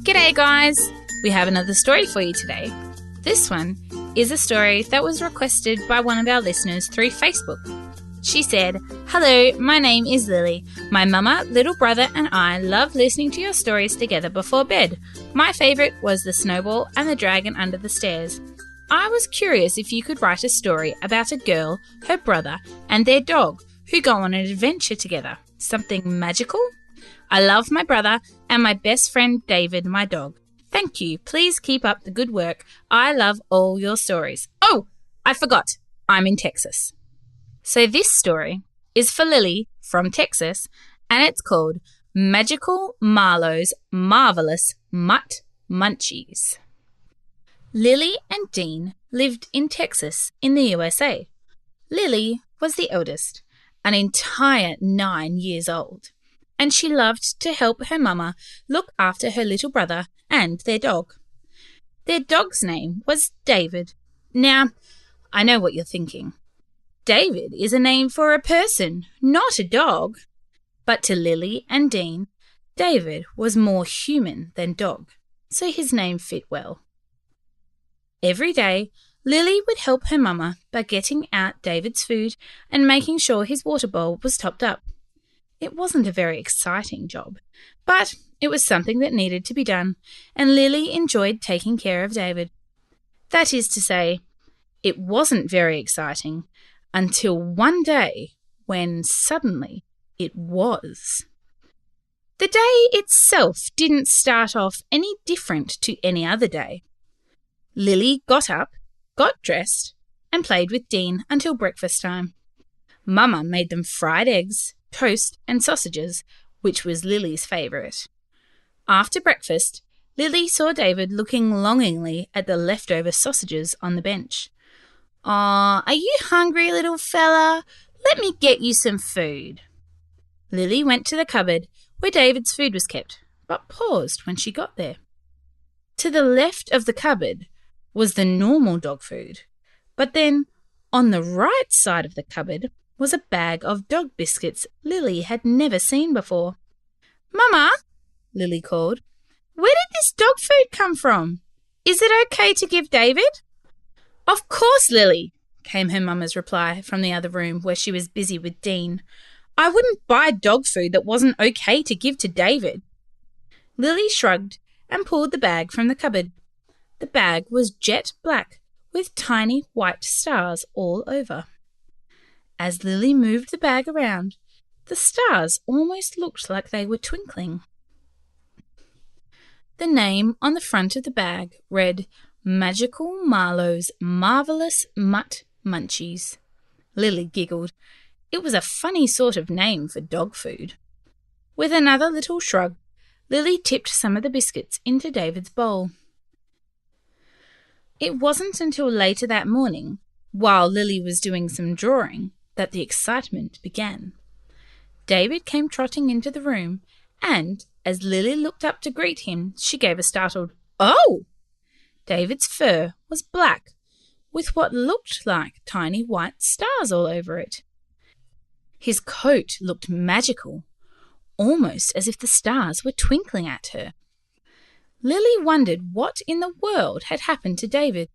G'day guys! We have another story for you today. This one is a story that was requested by one of our listeners through Facebook. She said, "Hello, my name is Lily. My mama, little brother and I love listening to your stories together before bed. My favourite was the snowball and the dragon under the stairs. I was curious if you could write a story about a girl, her brother and their dog who go on an adventure together. Something magical? I love my brother and my best friend David, my dog. Thank you. Please keep up the good work. I love all your stories. Oh, I forgot. I'm in Texas." So this story is for Lily from Texas, and it's called Magical Marlow's Marvellous Mutt Munchies. Lily and Dean lived in Texas in the USA. Lily was the eldest, an entire 9 years old, and she loved to help her mama look after her little brother and their dog. Their dog's name was David. Now, I know what you're thinking. David is a name for a person, not a dog. But to Lily and Dean, David was more human than dog, so his name fit well. Every day, Lily would help her mama by getting out David's food and making sure his water bowl was topped up. It wasn't a very exciting job, but it was something that needed to be done, and Lily enjoyed taking care of David. That is to say, it wasn't very exciting until one day when suddenly it was. The day itself didn't start off any different to any other day. Lily got up, got dressed, and played with Dean until breakfast time. Mama made them fried eggs, toast and sausages, which was Lily's favourite. After breakfast, Lily saw David looking longingly at the leftover sausages on the bench. "Aw, are you hungry, little fella? Let me get you some food." Lily went to the cupboard where David's food was kept, but paused when she got there. To the left of the cupboard was the normal dog food, but then on the right side of the cupboard was a bag of dog biscuits Lily had never seen before. "Mama," Lily called, "where did this dog food come from? Is it okay to give David?" "Of course, Lily," came her mama's reply from the other room where she was busy with Dean. "I wouldn't buy dog food that wasn't okay to give to David." Lily shrugged and pulled the bag from the cupboard. The bag was jet black with tiny white stars all over. As Lily moved the bag around, the stars almost looked like they were twinkling. The name on the front of the bag read, "Magical Marlow's Marvellous Mutt Munchies." Lily giggled. It was a funny sort of name for dog food. With another little shrug, Lily tipped some of the biscuits into David's bowl. It wasn't until later that morning, while Lily was doing some drawing, that the excitement began. David came trotting into the room, and as Lily looked up to greet him, she gave a startled, "Oh!" David's fur was black, with what looked like tiny white stars all over it. His coat looked magical, almost as if the stars were twinkling at her. Lily wondered what in the world had happened to David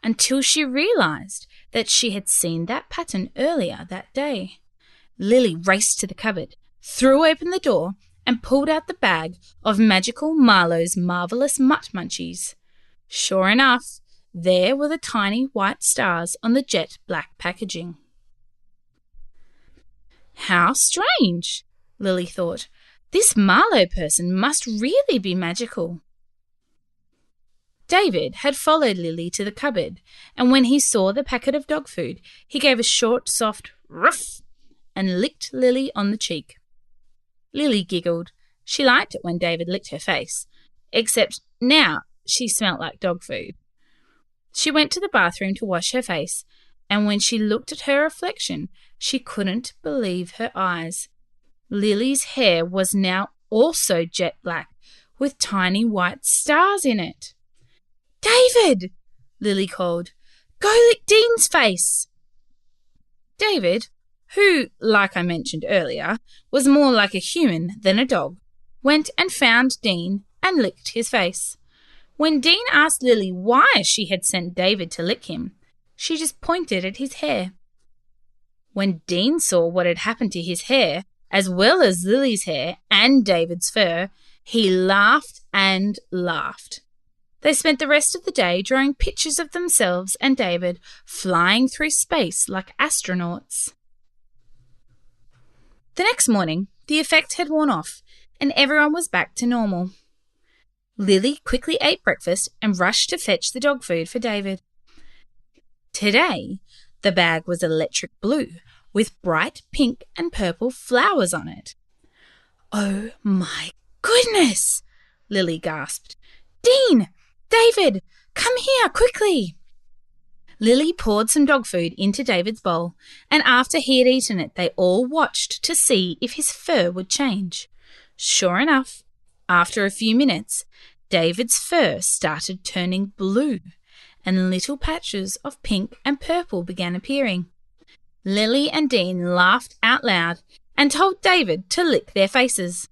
until she realized that she had seen that pattern earlier that day. Lily raced to the cupboard, threw open the door, and pulled out the bag of Magical Marlow's Marvellous Mutt Munchies. Sure enough, there were the tiny white stars on the jet black packaging. "How strange," Lily thought. "This Marlow person must really be magical." David had followed Lily to the cupboard, and when he saw the packet of dog food, he gave a short, soft ruff and licked Lily on the cheek. Lily giggled. She liked it when David licked her face, except now she smelt like dog food. She went to the bathroom to wash her face, and when she looked at her reflection, she couldn't believe her eyes. Lily's hair was now also jet black, with tiny white stars in it. "David!" Lily called. "Go lick Dean's face!" David, who, like I mentioned earlier, was more like a human than a dog, went and found Dean and licked his face. When Dean asked Lily why she had sent David to lick him, she just pointed at his hair. When Dean saw what had happened to his hair, as well as Lily's hair and David's fur, he laughed and laughed. They spent the rest of the day drawing pictures of themselves and David flying through space like astronauts. The next morning, the effect had worn off, and everyone was back to normal. Lily quickly ate breakfast and rushed to fetch the dog food for David. Today, the bag was electric blue with bright pink and purple flowers on it. "Oh my goodness!" Lily gasped. "Dean! David! Come here, quickly!" Lily poured some dog food into David's bowl, and after he had eaten it, they all watched to see if his fur would change. Sure enough, after a few minutes, David's fur started turning blue, and little patches of pink and purple began appearing. Lily and Dean laughed out loud and told David to lick their faces.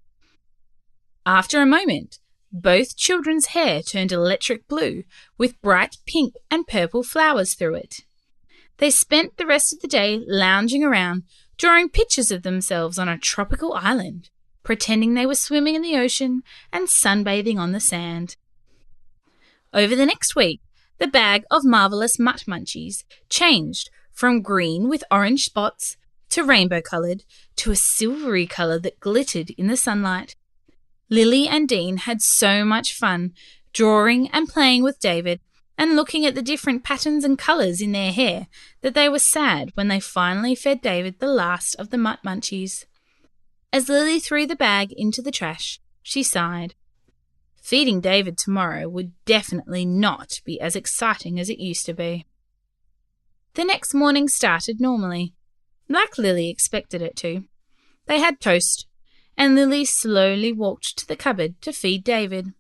After a moment, both children's hair turned electric blue with bright pink and purple flowers through it. They spent the rest of the day lounging around, drawing pictures of themselves on a tropical island, pretending they were swimming in the ocean and sunbathing on the sand. Over the next week, the bag of Marvellous Mutt Munchies changed from green with orange spots to rainbow-coloured to a silvery colour that glittered in the sunlight. Lily and Dean had so much fun drawing and playing with David and looking at the different patterns and colours in their hair that they were sad when they finally fed David the last of the Mutt Munchies. As Lily threw the bag into the trash, she sighed. Feeding David tomorrow would definitely not be as exciting as it used to be. The next morning started normally, like Lily expected it to. They had toast, and Lily slowly walked to the cupboard to feed David.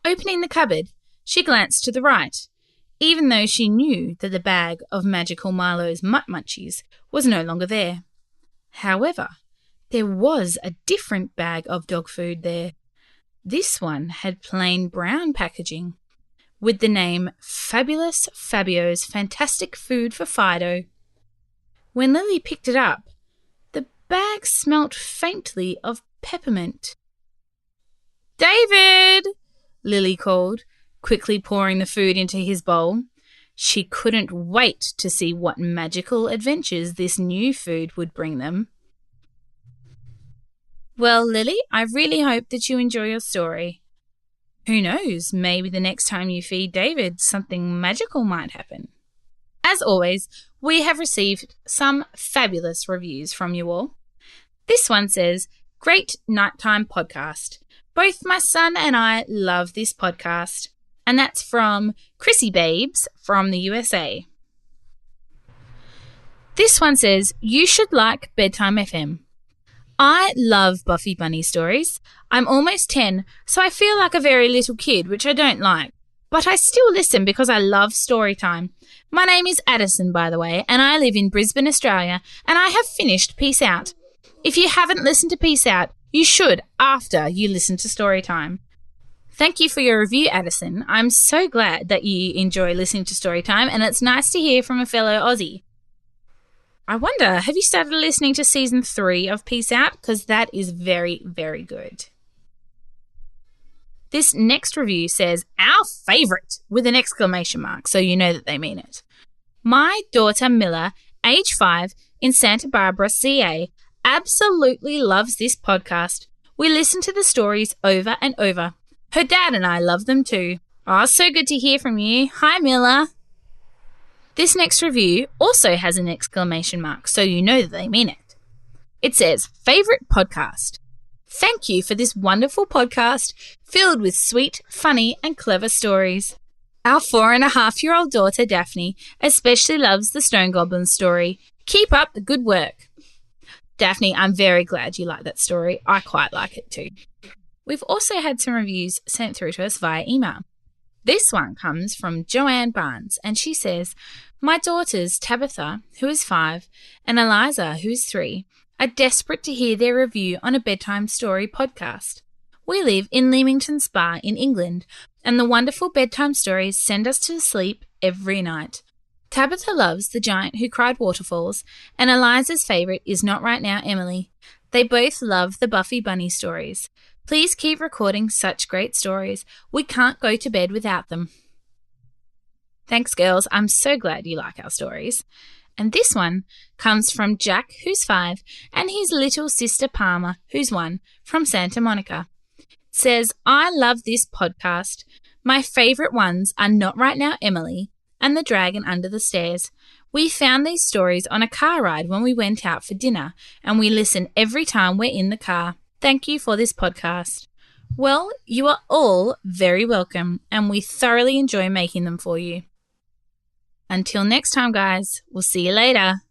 Opening the cupboard, she glanced to the right, even though she knew that the bag of magical Marlow's Mutt Munchies was no longer there. However, there was a different bag of dog food there. This one had plain brown packaging, with the name Fabulous Fabio's Fantastic Food for Fido. When Lily picked it up, the bag smelt faintly of peppermint. "David!" Lily called, quickly pouring the food into his bowl. She couldn't wait to see what magical adventures this new food would bring them. Well, Lily, I really hope that you enjoy your story. Who knows, maybe the next time you feed David, something magical might happen. As always, we have received some fabulous reviews from you all. This one says, "Great nighttime podcast. Both my son and I love this podcast." And that's from Chrissy Babes from the USA. This one says, "You should like Bedtime FM. I love Buffy Bunny stories. I'm almost 10, so I feel like a very little kid, which I don't like. But I still listen because I love story time. My name is Addison, by the way, and I live in Brisbane, Australia, and I have finished Peace Out. If you haven't listened to Peace Out, you should after you listen to story time." Thank you for your review, Addison. I'm so glad that you enjoy listening to story time, and it's nice to hear from a fellow Aussie. I wonder, have you started listening to Season 3 of Peace Out? Because that is very, very good. This next review says, "Our favourite," with an exclamation mark, so you know that they mean it. "My daughter Miller, age 5, in Santa Barbara, CA, absolutely loves this podcast. We listen to the stories over and over. Her dad and I love them too. Oh, so good to hear from you. Hi, Miller." This next review also has an exclamation mark, so you know that they mean it. It says, "Favourite podcast. Thank you for this wonderful podcast filled with sweet, funny and clever stories. Our 4.5-year-old daughter, Daphne, especially loves the Stone Goblin story. Keep up the good work." Daphne, I'm very glad you like that story. I quite like it too. We've also had some reviews sent through to us via email. This one comes from Joanne Barnes, and she says, "My daughters, Tabitha, who is 5, and Eliza, who is 3, are desperate to hear their review on a bedtime story podcast. We live in Leamington Spa in England, and the wonderful bedtime stories send us to sleep every night. Tabitha loves The Giant Who Cried Waterfalls, and Eliza's favourite is Not Right Now, Emily. They both love the Buffy Bunny stories. Please keep recording such great stories. We can't go to bed without them. Thanks, girls. I'm so glad you like our stories. And this one comes from Jack, who's 5, and his little sister Palmer, who's 1, from Santa Monica. It says, I love this podcast. My favourite ones are Not Right Now, Emily, and The Dragon Under the Stairs. We found these stories on a car ride when we went out for dinner, and we listen every time we're in the car. Thank you for this podcast. Well, you are all very welcome, and we thoroughly enjoy making them for you. Until next time, guys, we'll see you later.